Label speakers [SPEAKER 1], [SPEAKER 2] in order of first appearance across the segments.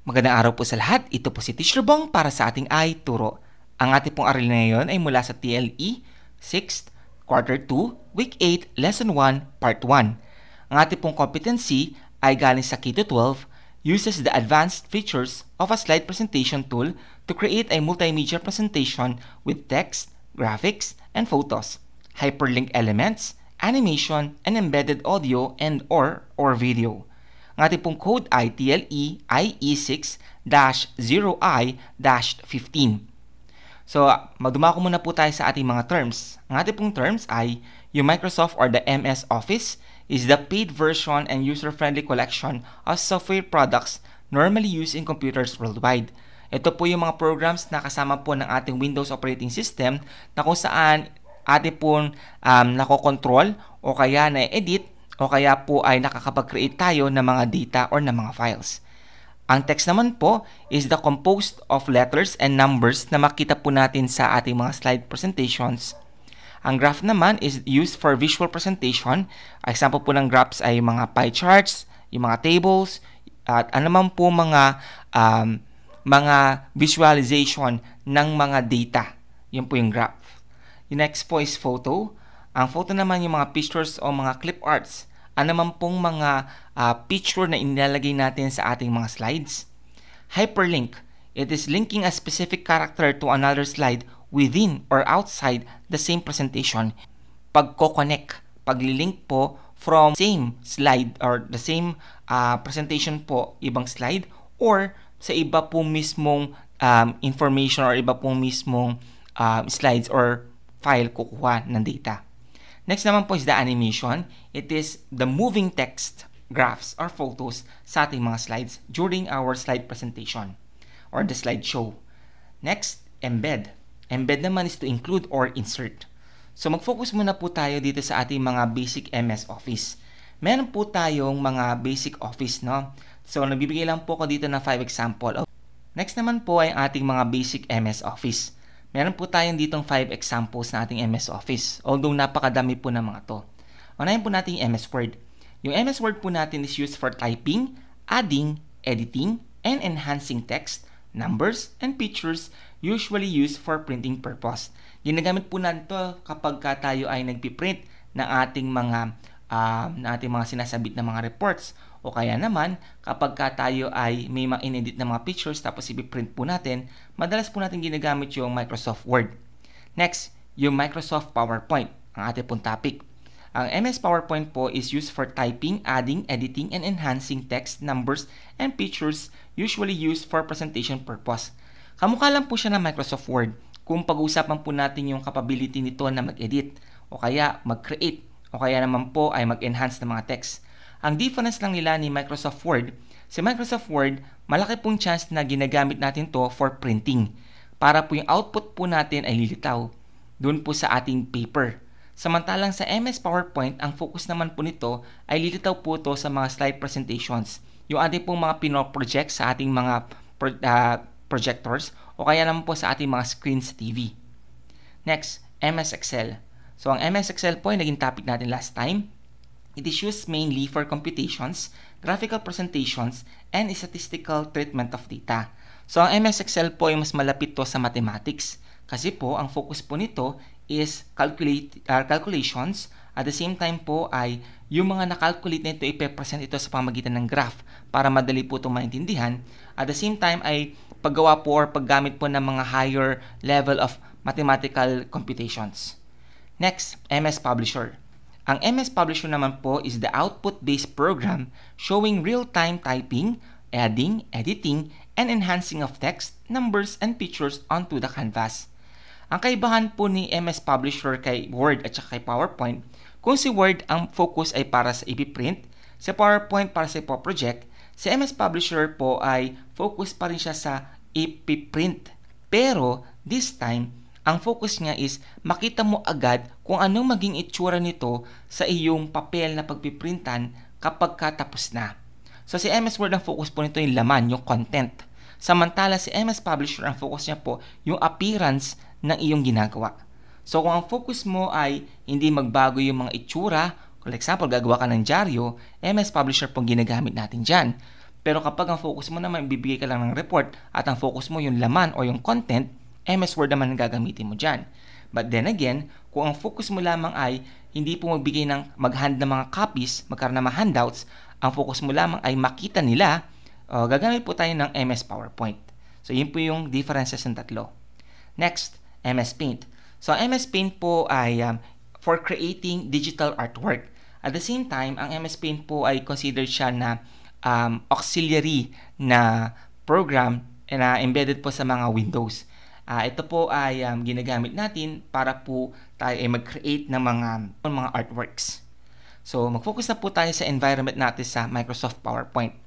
[SPEAKER 1] Magandang araw po sa lahat. Ito po si Teacher Bong para sa ating iTuro. Ang ating pong aralin ngayon ay mula sa TLE 6th Quarter 2, Week 8, Lesson 1, Part 1. Ang ating pong competency ay galing sa K-12, uses the advanced features of a slide presentation tool to create a multimedia presentation with text, graphics, and photos, hyperlink elements, animation, and embedded audio and/or video. Ang ating pong code ay TLE IE6-0I-15. So, magdumako muna po tayo sa ating mga terms. Ang ating pong terms ay yung Microsoft or the MS Office is the paid version and user-friendly collection of software products normally used in computers worldwide. Ito po yung mga programs na kasama po ng ating Windows operating system na kung saan ating pong nakokontrol o kaya na-edit o kaya po ay nakakapag-create tayo ng mga data or ng mga files. Ang text naman po is the composed of letters and numbers na makita po natin sa ating mga slide presentations. Ang graph naman is used for visual presentation. Example po ng graphs ay mga pie charts, yung mga tables, at anuman po mga visualization ng mga data. Yun po yung graph. Yung next po is photo. Ang photo naman yung mga pictures o mga clip arts. Ano naman pong mga picture na inilalagay natin sa ating mga slides. Hyperlink. It is linking a specific character to another slide within or outside the same presentation. Pagko-connect, paglilink po from same slide or the same presentation po, ibang slide, or sa iba pong mismong information or iba pong mismong slides or file kukuha ng data. Next naman po is the animation. It is the moving text, graphs, or photos sa ating mga slides during our slide presentation or the slideshow. Next, embed. Embed naman is to include or insert. So mag-focus muna po tayo dito sa ating mga basic MS Office. Meron po tayong mga basic Office, no? So nagbibigay lang po ko dito ng 5 example. Next naman po ay ating mga basic MS Office. Meron po tayong ditong 5 examples na ating MS Office. Although napakadami po ng mga to. Unahin po natin yung MS Word. Yung MS Word po natin is used for typing, adding, editing, and enhancing text, numbers, and pictures usually used for printing purpose. Ginagamit po natin to kapag tayo ay nagpiprint ng ating mga sinasabit na mga reports. O kaya naman, kapag tayo ay may mga inedit na mga pictures tapos i-print po natin, madalas po natin ginagamit yung Microsoft Word. Next, yung Microsoft PowerPoint, ang ating pong topic. Ang MS PowerPoint po is used for typing, adding, editing, and enhancing text, numbers, and pictures usually used for presentation purpose. Kamukha lang po siya ng Microsoft Word kung pag-uusapan po natin yung capability nito na mag-edit o kaya mag-create o kaya naman po ay mag-enhance ng mga text. Ang difference lang nila ni Microsoft Word, si Microsoft Word, malaki pong chance na ginagamit natin to for printing para po yung output po natin ay lilitaw doon po sa ating paper. Samantalang sa MS PowerPoint, ang focus naman po nito ay lilitaw po to sa mga slide presentations. Yung ating pong mga pinoproject sa ating mga projectors o kaya naman po sa ating mga screens sa TV. Next, MS Excel. So ang MS Excel po ay naging topic natin last time. It is used mainly for computations, graphical presentations, and statistical treatment of data. So ang MS Excel po ay mas malapit to sa mathematics kasi po ang focus po nito is calculations. At the same time po ay yung mga nakalculate nito ipe-present ito sa pamamagitan ng graph para madali po itong maintindihan. At the same time ay paggawa po or paggamit po ng mga higher level of mathematical computations. Next, MS Publisher. Ang MS Publisher naman po is the output-based program showing real-time typing, adding, editing, and enhancing of text, numbers, and pictures onto the canvas. Ang kaibahan po ni MS Publisher kay Word at saka kay PowerPoint, kung si Word ang focus ay para sa i-print, si PowerPoint para sa i-project, si MS Publisher po ay focus pa rin siya sa i-print. Pero this time, ang focus niya is makita mo agad kung anong maging itsura nito sa iyong papel na pagpiprintan kapag katapos na. So si MS Word ang focus po nito yung laman, yung content. Samantala si MS Publisher ang focus niya po yung appearance ng iyong ginagawa. So kung ang focus mo ay hindi magbago yung mga itsura, for example, gagawa ka ng dyaryo, MS Publisher pong ginagamit natin dyan. Pero kapag ang focus mo naman, bibigay ka lang ng report at ang focus mo yung laman o yung content, MS Word naman ang gagamitin mo dyan. But then again, kung ang focus mo lamang ay hindi po magbigay ng mag-hand ng mga copies, magkaroon ng mga handouts, ang focus mo lamang ay makita nila, gagamit po tayo ng MS PowerPoint. So, yun po yung differences ng tatlo. Next, MS Paint. So, MS Paint po ay for creating digital artwork. At the same time, ang MS Paint po ay considered siya na auxiliary na program na embedded po sa mga Windows. Ito po ay ginagamit natin para po tayo ay mag-create ng mga artworks. So, mag-focus na po tayo sa environment natin sa Microsoft PowerPoint.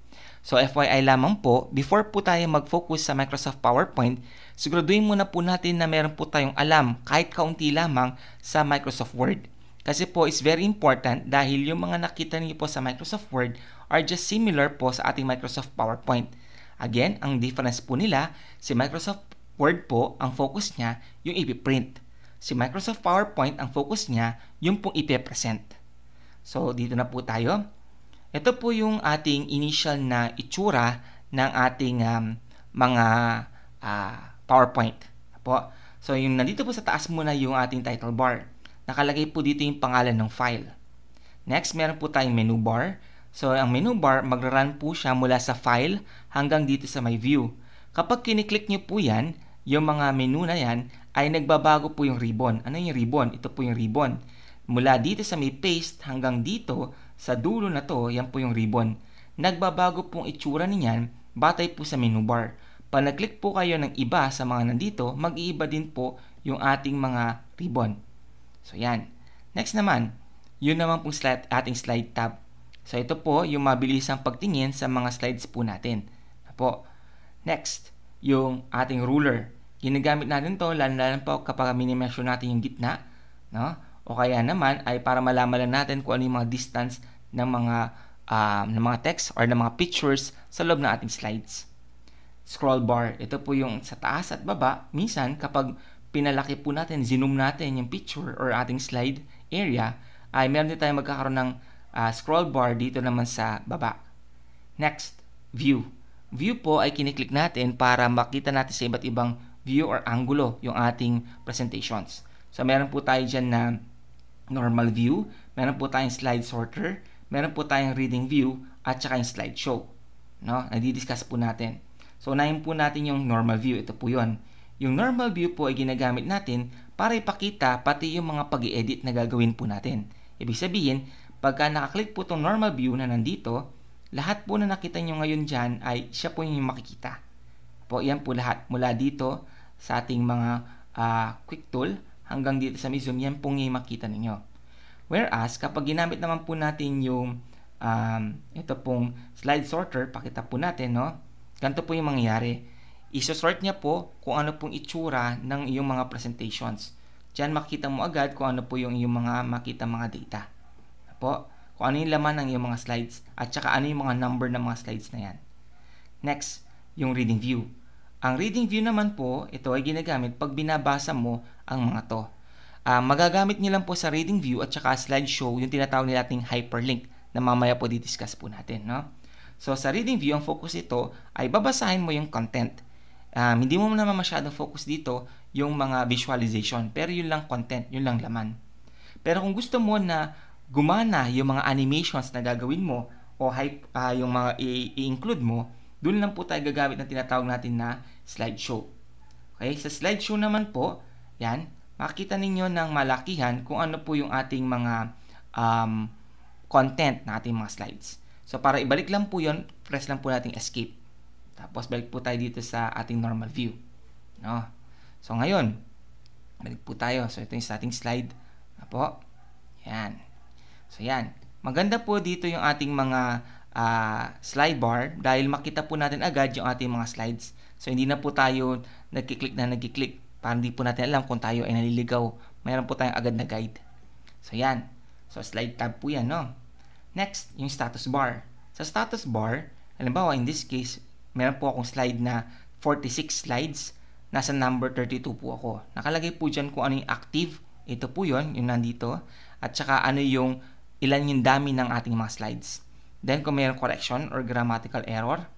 [SPEAKER 1] So, FYI lamang po, before po tayo mag-focus sa Microsoft PowerPoint, siguraduhin muna po natin na meron po tayong alam kahit kaunti lamang sa Microsoft Word. Kasi po, it's very important dahil yung mga nakita niyo po sa Microsoft Word are just similar po sa ating Microsoft PowerPoint. Again, ang difference po nila, si Microsoft Word po, ang focus niya, yung ipiprint. Si Microsoft PowerPoint, ang focus niya, yung pong ipipresent. So, dito na po tayo. Ito po yung ating initial na itsura ng ating mga PowerPoint. Po. So, yung nandito po sa taas muna yung ating title bar. Nakalagay po dito yung pangalan ng file. Next, meron po tayong menu bar. So, ang menu bar, magra-run po siya mula sa file hanggang dito sa my view. Kapag kiniklik nyo po yan, yung mga menu na yan, ay nagbabago po yung ribbon. Ano yung ribbon? Ito po yung ribbon. Mula dito sa may paste hanggang dito, sa dulo na to, yan po yung ribbon. Nagbabago pong itsura niyan, batay po sa menu bar. Pag nag-click po kayo ng iba sa mga nandito, mag-iiba din po yung ating mga ribbon. So, yan. Next naman, yun naman pong ating slide tab. So, ito po yung mabilisang pagtingin sa mga slides po natin. Po. Next, yung ating ruler. Ginagamit natin to lalo po kapag mini-measure natin yung gitna. No? O kaya naman ay para malaman lang natin kung ano yung mga distance ng mga text or ng mga pictures sa loob ng ating slides. Scroll bar. Ito po yung sa taas at baba. Minsan, kapag pinalaki po natin, zoom natin yung picture or ating slide area, ay meron din tayo magkakaroon ng scroll bar dito naman sa baba. Next, view. View po ay kiniklik natin para makita natin sa iba't ibang view or angulo yung ating presentations. So, meron po tayo dyan na normal view, meron po tayong slide sorter, meron po tayong reading view, at saka yung slideshow. No? Nadi-discuss po natin. So, unahin po natin yung normal view. Ito po yun. Yung normal view po ay ginagamit natin para ipakita pati yung mga pag-i-edit na gagawin po natin. Ibig sabihin, pagka nakaklik po itong normal view na nandito, lahat po na nakita nyo ngayon dyan ay siya po yung makikita. Po, yan po lahat. Mula dito sa ating mga quick tool hanggang dito sa zoom, yan pong yung makita ninyo. Whereas, kapag ginamit naman po natin yung ito pong slide sorter, pakita po natin, no? Ganito po yung mangyayari. Isosort niya po kung ano pong itsura ng iyong mga presentations. Diyan makita mo agad kung ano po yung iyong mga makita mga data. Po, kung ano yung laman ng iyong mga slides at saka ano yung mga number ng mga slides na yan. Next, yung reading view. Ang reading view naman po, ito ay ginagamit pag binabasa mo ang mga to. Magagamit niyo lang po sa reading view at saka slideshow yung tinatawag nila nating hyperlink na mamaya po di-discuss po natin. No? So, sa reading view, ang focus ito ay babasahin mo yung content. Hindi mo naman masyadong focus dito yung mga visualization, pero yun lang content, yun lang laman. Pero kung gusto mo na gumana yung mga animations na gagawin mo o yung mga i-include mo, doon lang po tayo gagamit ng tinatawag natin na slideshow. Okay? Sa slideshow naman po, yan, makikita ninyo ng malakihan kung ano po yung ating mga content na ating mga slides. So, para ibalik lang po yun, press lang po natin escape. Tapos, balik po tayo dito sa ating normal view. No? So, ngayon, balik po tayo. So, ito yung sa ating slide. Po. Yan. So, yan. Maganda po dito yung ating mga slide bar dahil makita po natin agad yung ating mga slides. So, hindi na po tayo nagkiklik. Para hindi po natin alam kung tayo ay naliligaw. Mayroon po tayong agad na guide. So, yan. So, slide tab po yan, no? Next, yung status bar. Sa status bar, halimbawa, in this case, meron po akong slide na 46 slides. Nasa number 32 po ako. Nakalagay po dyan kung ano yung active. Ito po yun, yung nandito. At saka ano yung ilan yung dami ng ating mga slides. Then kung mayroong correction or grammatical error.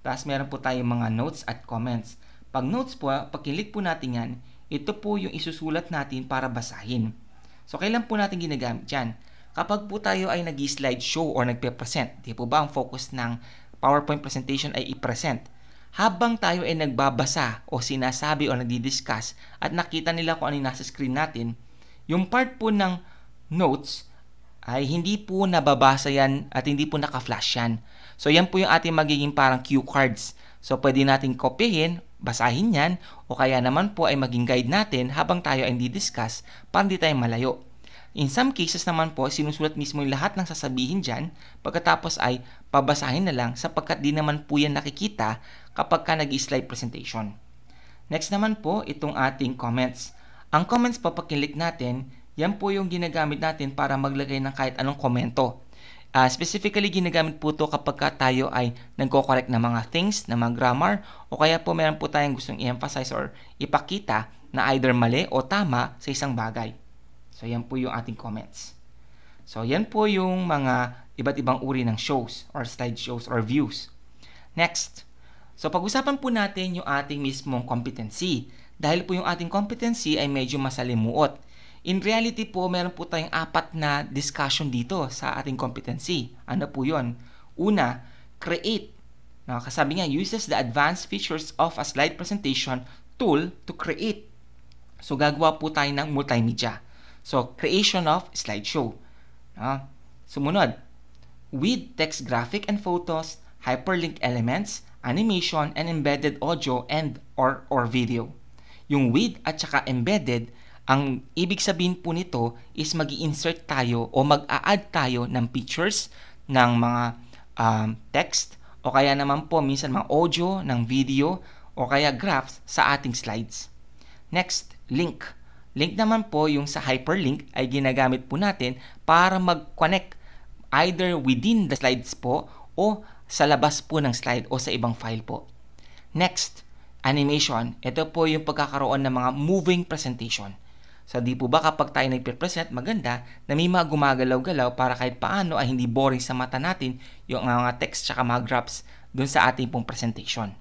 [SPEAKER 1] Tapos meron po tayong mga notes at comments. Pag notes po, pag-click po natin yan, ito po yung isusulat natin para basahin. So kailan po natin ginagamit yan? Kapag po tayo ay nag-slideshow or nagpe-present, di po ba ang focus ng PowerPoint presentation ay i-present? Habang tayo ay nagbabasa o sinasabi o nagdi-discuss at nakita nila kung ano yung nasa screen natin, yung part po ng notes ay hindi po nababasa yan at hindi po naka-flash yan. So yan po yung ating magiging parang cue cards. So pwede natin kopyahin, basahin yan, o kaya naman po ay maging guide natin habang tayo ay di-discuss para hindi tayo malayo. In some cases naman po, sinusulat mismo yung lahat ng sasabihin dyan, pagkatapos ay pabasahin na lang sapagkat di naman po yan nakikita kapag ka nag-slide presentation. Next naman po, itong ating comments. Ang comments po, pag click natin, yan po yung ginagamit natin para maglagay ng kahit anong komento. Specifically, ginagamit po ito kapag tayo ay nagko-correct ng mga things, ng mga grammar, o kaya po meron po tayong gustong i-emphasize or ipakita na either mali o tama sa isang bagay. So, yan po yung ating comments. So, yan po yung mga iba't ibang uri ng shows or slideshows or views. Next. So, pag-usapan po natin yung ating mismong competency. Dahil po yung ating competency ay medyo masalimuot. In reality po, meron po tayong 4 na discussion dito sa ating competency. Ano po yun? Una, create. Kasabi nga, uses the advanced features of a slide presentation tool to create. So, gagawa po tayo ng multimedia. So, creation of slideshow. Sumunod, with text graphic and photos, hyperlink elements, animation, and embedded audio and or video. Yung with at saka embedded, ang ibig sabihin po nito is mag-i-insert tayo o mag-a-add tayo ng pictures, ng mga text, o kaya naman po minsan mga audio, ng video, o kaya graphs sa ating slides. Next, link. Link naman po yung sa hyperlink ay ginagamit po natin para mag-connect either within the slides po o sa labas po ng slide o sa ibang file po. Next, animation. Ito po yung pagkakaroon ng mga moving presentation. So, di po ba kapag tayo nagpe-present, maganda na may mga gumagalaw-galaw para kahit paano ay hindi boring sa mata natin yung mga text tsaka mga graphs dun sa ating pong presentation.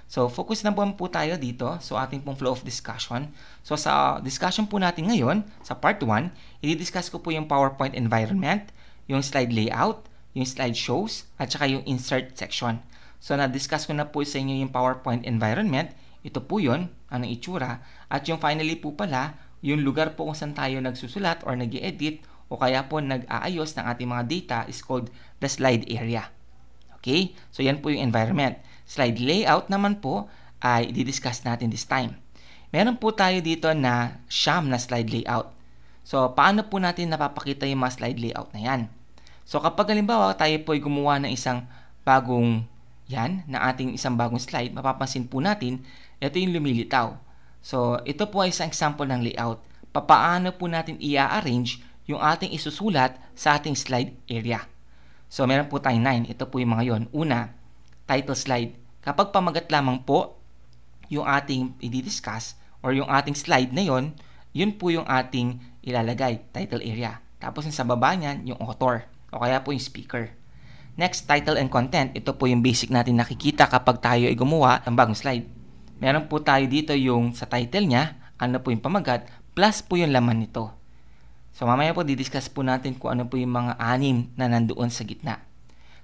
[SPEAKER 1] So, focus na po tayo dito. So, ating pong flow of discussion. So, sa discussion po natin ngayon, sa part 1, i-discuss ko po yung PowerPoint environment, yung slide layout, yung slide shows, at saka yung insert section. So, na-discuss ko na po sa inyo yung PowerPoint environment. Ito po yun, anong itsura. At yung finally po pala, yung lugar po kung saan tayo nagsusulat or nag-i-edit o kaya po nag-aayos ng ating mga data is called the slide area. Okay? So, yan po yung environment. Slide layout naman po ay i-discuss natin this time. Meron po tayo dito na siyam na slide layout. So, paano po natin napapakita yung mga slide layout na yan? So, kapag halimbawa tayo po ay gumawa ng isang bagong na ating isang bagong slide, mapapansin po natin, ito yung lumilitaw. So, ito po ay isang example ng layout. Papaano po natin i-arrange yung ating isusulat sa ating slide area. So, meron po tayong 9. Ito po yung mga yon. Una, title slide. Kapag pamagat lamang po yung ating i-discuss or yung ating slide na yon, yun po yung ating ilalagay, title area. Tapos yung sa baba niyan, yung author o kaya po yung speaker. Next, title and content. Ito po yung basic natin nakikita kapag tayo ay gumawa ng bagong slide. Meron po tayo dito yung sa title niya, ano po yung pamagat, plus po yung laman nito. So mamaya po didiscuss po natin kung ano po yung mga 6 na nandoon sa gitna.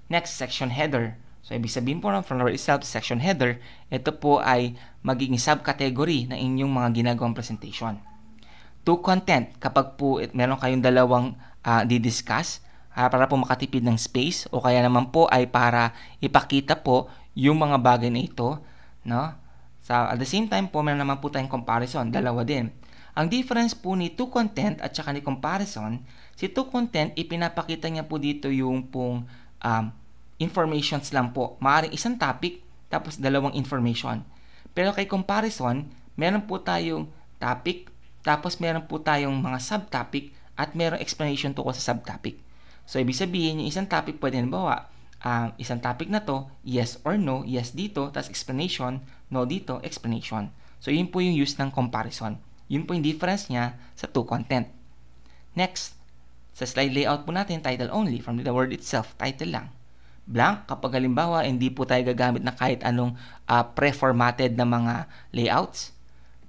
[SPEAKER 1] Next, section header. So ibig sabihin po ng from the word itself, section header, ito po ay magiging subcategory ng inyong mga ginagawang presentation. To content, kapag po meron kayong dalawang didiscuss, para po makatipid ng space o kaya naman po ay para ipakita po yung mga bagay na ito, no? So, at the same time po, meron naman po tayong comparison. Dalawa din. Ang difference po ni to content at saka ni comparison, si to content, ipinapakita niya po dito yung pong informations lang po. Maaaring isang topic, tapos dalawang information. Pero kay comparison, meron po tayong topic, tapos meron po tayong mga subtopic, at meron explanation tungkol sa subtopic. So, ibig sabihin, yung isang topic pwede nabawa. Isang topic na to, yes or no, yes dito, tas explanation, no dito, explanation. So, yun po yung use ng comparison. Yun po yung difference niya sa to content. Next, sa slide layout po natin, title only, from the word itself, title lang. blank kapag halimbawa hindi po tayo gagamit na kahit anong pre-formatted na mga layouts.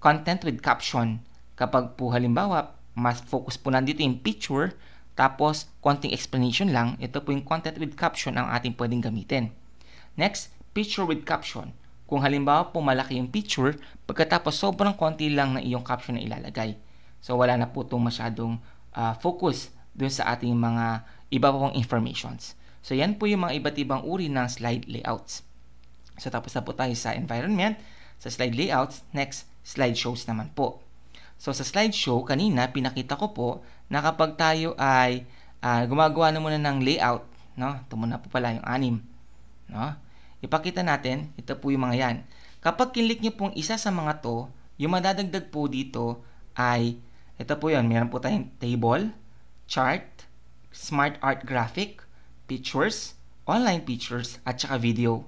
[SPEAKER 1] Content with caption, kapag po halimbawa mas focus po nandito yung picture tapos konting explanation lang, ito po yung content with caption ang ating pwedeng gamitin. Next, picture with caption. Kung halimbawa po malaki yung picture, pagkatapos sobrang konti lang na iyong caption na ilalagay. So wala na po itong masyadong focus dun sa ating mga iba pang informations. So yan po yung mga iba't ibang uri ng slide layouts. So tapos na po tayo sa environment, sa slide layouts. Next, slideshows naman po. So sa slideshow, kanina pinakita ko po na kapag tayo ay gumagawa na muna ng layout, no? Ito muna po pala yung 6, no? Ipakita natin, ito po yung mga yan. Kapag kinlik nyo pong isa sa mga to, yung madadagdag po dito ay, ito po yun, meron po tayong table, chart, smart art graphic, pictures, online pictures, at saka video.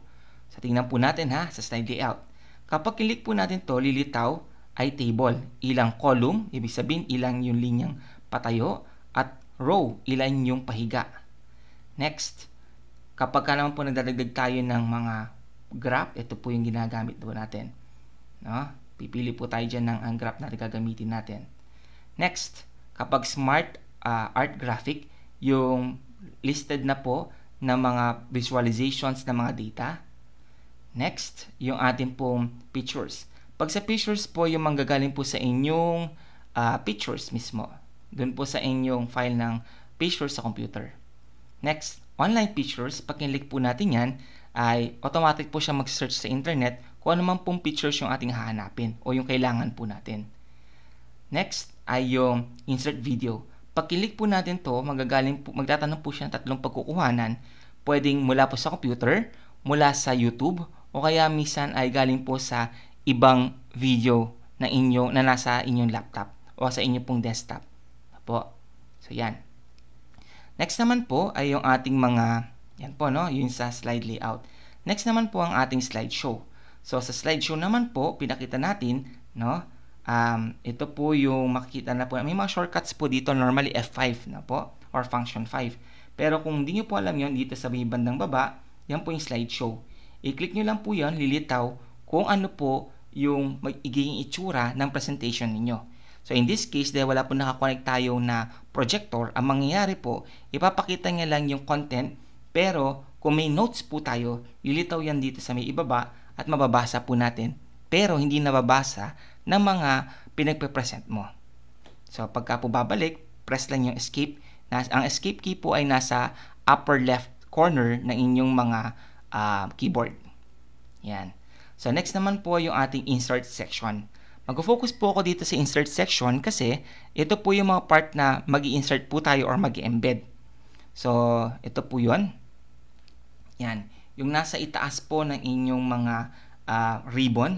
[SPEAKER 1] So tingnan po natin ha, sa slide layout. Kapag kinlik po natin to, lilitaw ay table. Ilang column, ibig sabihin ilang yung linyang patayo, at row, ilan yung pahiga. Next, kapag ka naman po nagdadagdag tayo ng mga graph, ito po yung ginagamit po natin. No? Pipili po tayo dyan ng ang graph na gagamitin natin. Next, kapag smart art graphic, yung listed na po ng mga visualizations ng mga data. Next, yung ating pong pictures. Pag sa pictures po, yung manggagaling po sa inyong pictures mismo. Doon po sa inyong file ng pictures sa computer. Next, online pictures, pag kinlik po natin yan, ay automatic po siya mag-search sa internet kung ano man pong pictures yung ating hahanapin o yung kailangan po natin. Next ay yung insert video. Pag kinlik po natin to, magtatanong po siya ng 3 pagkukuhanan. Pwedeng mula po sa computer, mula sa YouTube, o kaya minsan ay galing po sa ibang video na nasa inyong laptop o sa inyong pong desktop. Po. So yan. Next naman po ay yung ating mga, yan po no, yung sa slide layout. Next naman po ang ating slideshow. So sa slideshow naman po, pinakita natin, no, ito po yung makikita na po, may mga shortcuts po dito, normally F5 na po, or function 5. Pero kung hindi nyo po alam yon, dito sa may bandang baba, yan po yung slideshow. I-click nyo lang po yan, lilitaw kung ano po yung magiging itsura ng presentation ninyo. So in this case, dahil wala po nakakonect tayo na projector, ang mangyayari po, ipapakita niya lang yung content, pero kung may notes po tayo, lilitaw yan dito sa may ibaba at mababasa po natin, pero hindi nababasa ng mga pinagpe-present mo. So pagka po babalik, press lang yung escape. Ang escape key po ay nasa upper left corner ng inyong mga keyboard. Yan. So next naman po yung ating insert section. Mag-focus po ako dito sa insert section kasi ito po yung mga part na mag-i-insert po tayo or mag-i-embed. So, ito po yun. Yan. Yung nasa itaas po ng inyong mga ribbon.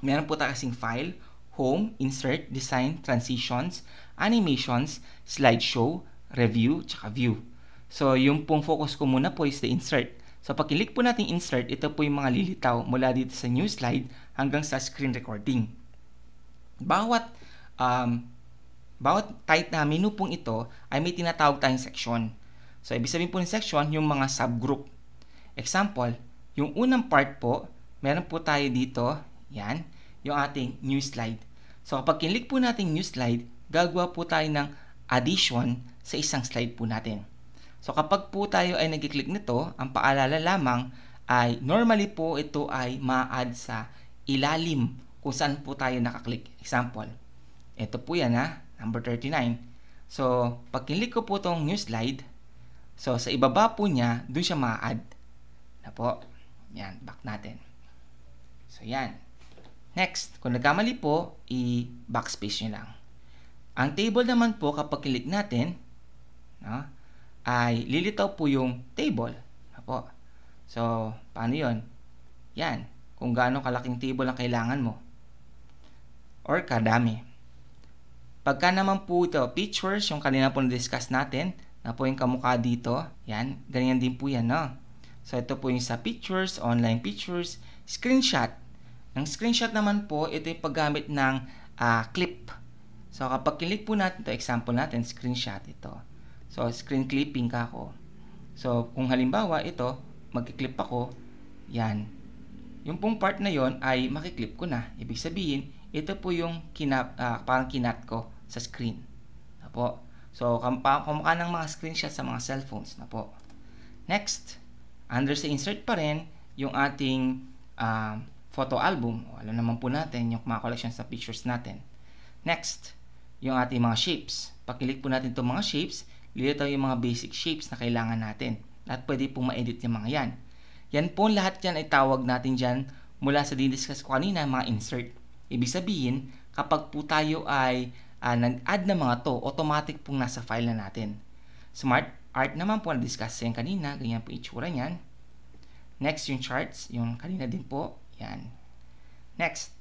[SPEAKER 1] Meron po tayo kasing file, home, insert, design, transitions, animations, slideshow, review, tsaka view. So, yung pong focus ko muna po is the insert. So, pag click po natin insert, ito po yung mga lilitaw mula dito sa new slide hanggang sa screen recording. Bawat type na menu pong ito ay may tinatawag tayong section. So, ibig sabihin po ng section, yung mga subgroup. Example, yung unang part po, meron po tayo dito, yan, yung ating new slide. So, kapag kinlik po natin new slide, gagawa po tayo ng addition sa isang slide po natin. So, kapag po tayo ay nag-click nito, ang paalala lamang ay normally po ito ay ma-add sa ilalim kung saan po tayo nakaklik. Example, ito po yan number 39. So, pag kinlik ko po itong new slide, so sa ibaba po niya, dun siya ma-add. Na po. Yan, back natin. So, yan. Next, kung nagkamali po, i-backspace nyo lang. Ang table naman po, kapag kinlik natin, no, ay lilitaw po yung table. Apo. So, paano yun? Yan. Kung gaano kalaking table ang kailangan mo. Or kadami. Pagka naman po ito, pictures, yung kanina po na-discuss natin, na po yung kamukha dito, yan. Ganyan din po yan, no? So, ito po yung sa pictures, online pictures, screenshot. Ang screenshot naman po, ito yung paggamit ng clip. So, kapag click po natin ito, example natin, screenshot ito. So, screen clipping ka ako. So, kung halimbawa ito, magkiklip ako, yan. Yung pong part na yon ay makiklip ko na. Ibig sabihin, ito po yung parang kinat ko sa screen. Na po. So, kumukha ng mga screenshot sa mga cellphones na po. Next, under sa insert pa rin, yung ating photo album. Alam naman po natin yung mga collection sa pictures natin. Next, yung ating mga shapes. Pag-click po natin itong mga shapes, lilitaw yung mga basic shapes na kailangan natin. At pwede po ma-edit yung mga yan. Yan po lahat yan ay tawag natin dyan mula sa didiscuss ko kanina, mga insert. Ibig sabihin, kapag po tayo ay nag-add na mga to, automatic pong nasa file na natin. Smart art naman po, na-discuss yan kanina, ganyan po itsura niyan. Next, yung charts, yung kanina din po, yan. Next,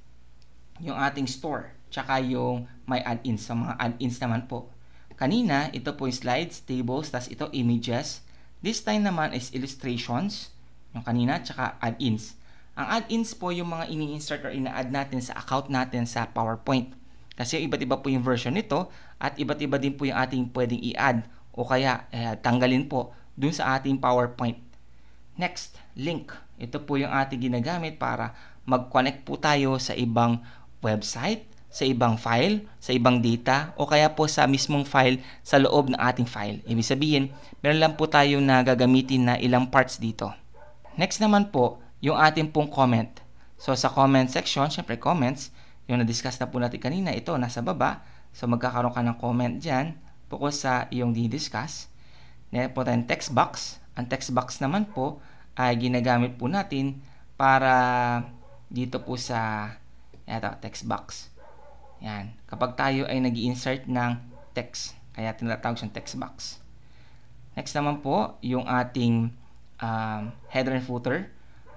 [SPEAKER 1] yung ating store, tsaka yung may add-ins, sa mga add-ins naman po. Kanina, ito po yung slides, tables, tas ito images. This time naman is illustrations, yung kanina, tsaka add-ins. Ang add-ins po yung mga ini-insert or ina-add natin sa account natin sa PowerPoint. Kasi iba't iba po yung version nito at iba't iba din po yung ating pwedeng i-add o kaya tanggalin po dun sa ating PowerPoint. Next, link. Ito po yung ating ginagamit para mag-connect po tayo sa ibang website, sa ibang file, sa ibang data, o kaya po sa mismong file sa loob ng ating file. Ibig sabihin, meron lang po tayo na gagamitin na ilang parts dito. Next naman po, yung ating pong comment. So, sa comment section, syempre comments, yung na-discuss na po natin kanina, ito, nasa baba. So, magkakaroon ka ng comment dyan, bukod sa iyong di-discuss. Next po tayong text box. Ang text box naman po, ay ginagamit po natin para dito po sa text box. Yan. Kapag tayo ay nag-i-insert ng text, kaya tinatawag siyang text box. Next naman po, yung ating header and footer.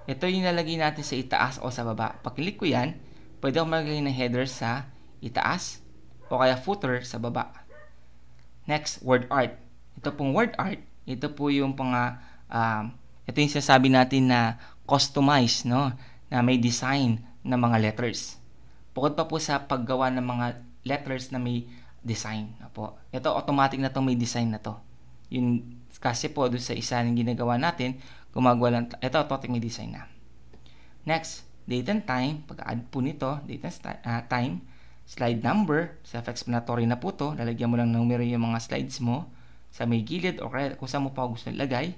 [SPEAKER 1] Ito yung nilalagay natin sa itaas o sa baba. Pag-click ko yan, pwede ako maglagay ng header sa itaas o kaya footer sa baba. Next, word art. Ito pong word art, ito po yung ito yung sinasabi natin na customize, no? Na may design na mga letters. Bukod pa po sa paggawa ng mga letters na may design. Po. Ito, automatic na itong may design na to. Yun, kasi po, doon sa isa ng ginagawa natin, gumagawa lang, ito, automatic may design na. Next, date and time. Pag-add po nito, date and time, slide number, self-explanatory na po to. Lalagyan mo lang ng numero yung mga slides mo sa may gilid o kung saan mo pa gusto ilagay.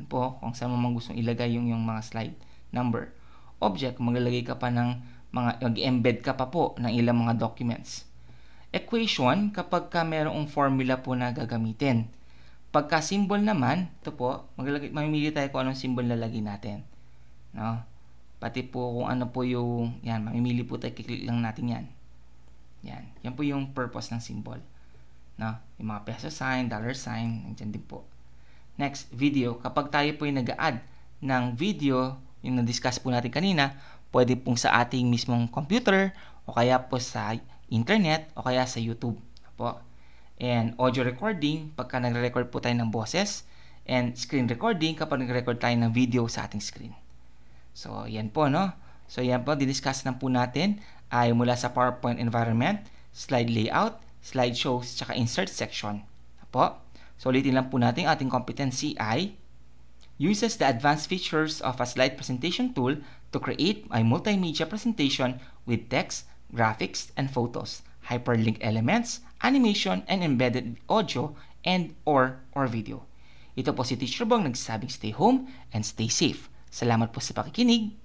[SPEAKER 1] Yan po, kung saan mo mang gustong ilagay yung mga slide number. Object, maglalagay ka pa ng mag-embed ka pa po ng ilang mga documents. Equation, kapag ka mayroong formula po na gagamitin. Pagka symbol naman, ito po, mamimili tayo kung anong symbol lalagay natin. No? Pati po kung ano po yung, yan, mamimili po tayo, kiklik lang natin yan. Yan, yan po yung purpose ng symbol. No? Yung mga peso sign, dollar sign, nandiyan din po. Next, video. Kapag tayo po yung nag-add ng video, yung na-discuss po natin kanina, pwede pong sa ating mismong computer, o kaya po sa internet, o kaya sa YouTube. Po. And audio recording, pagka nagre-record po tayo ng boses, and screen recording, kapag nagre-record tayo ng video sa ating screen. So, yan po, no? So, yan po, didiscuss na po natin ay mula sa PowerPoint environment, slide layout, slideshows, tsaka insert section. Po. So, ulitin lang po natin ating competency ay uses the advanced features of a slide presentation tool to create a multimedia presentation with text, graphics, and photos, hyperlink elements, animation, and embedded audio and or video. Ito po si Teacher Bong nagsasabing stay home and stay safe. Salamat po sa pakikinig.